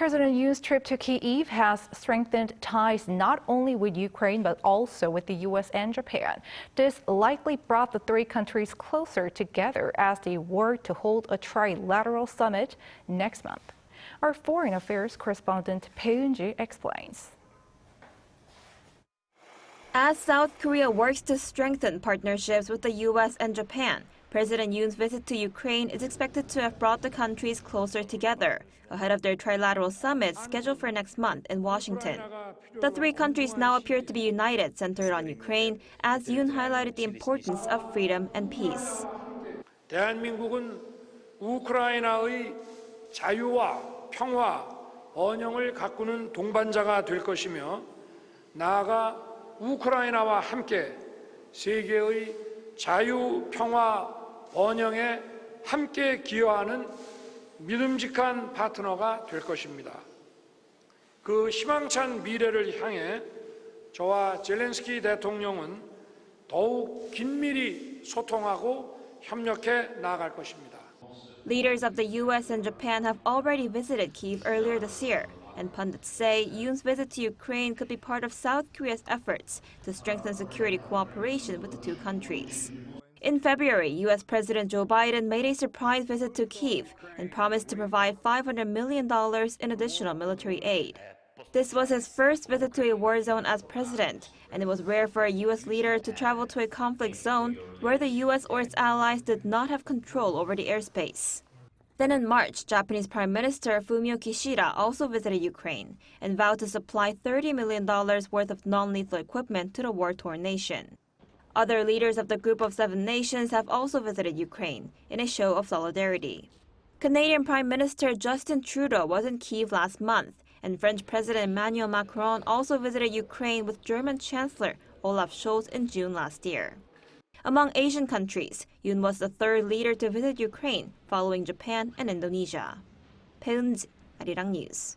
President Yoon's trip to Kyiv has strengthened ties not only with Ukraine but also with the U.S. and Japan. This likely brought the three countries closer together as they work to hold a trilateral summit next month. Our foreign affairs correspondent Bae Eun-ji explains. As South Korea works to strengthen partnerships with the U.S. and Japan, President Yoon's visit to Ukraine is expected to have brought the countries closer together, ahead of their trilateral summit scheduled for next month in Washington. The three countries now appear to be united, centered on Ukraine, as Yoon highlighted the importance of freedom and peace. 대한민국은 우크라이나의 자유와 평화, 번영을 가꾸는 동반자가 될 것이며, 나아가 우크라이나와 함께 세계의 자유, 평화, 번영에 함께 기여하는 믿음직한 파트너가 될 것입니다. 그 희망찬 미래를 향해 저와 젤렌스키 대통령은 더욱 긴밀히 소통하고 협력해 나아갈 것입니다. Leaders of the U.S. and Japan have already visited Kyiv earlier this year, and pundits say Yoon's visit to Ukraine could be part of South Korea's efforts to strengthen security cooperation with the two countries. In February, U.S. President Joe Biden made a surprise visit to Kyiv and promised to provide $500 million in additional military aid. This was his first visit to a war zone as president, and it was rare for a U.S. leader to travel to a conflict zone where the U.S. or its allies did not have control over the airspace. Then in March, Japanese Prime Minister Kishida also visited Ukraine and vowed to supply $30 million worth of non-lethal equipment to the war-torn nation. Other leaders of the Group of Seven Nations have also visited Ukraine in a show of solidarity. Canadian Prime Minister Justin Trudeau was in Kyiv last month, and French President Emmanuel Macron also visited Ukraine with German Chancellor Olaf Scholz in June last year. Among Asian countries, Yoon was the third leader to visit Ukraine, following Japan and Indonesia. Bae Eun-ji, Arirang News.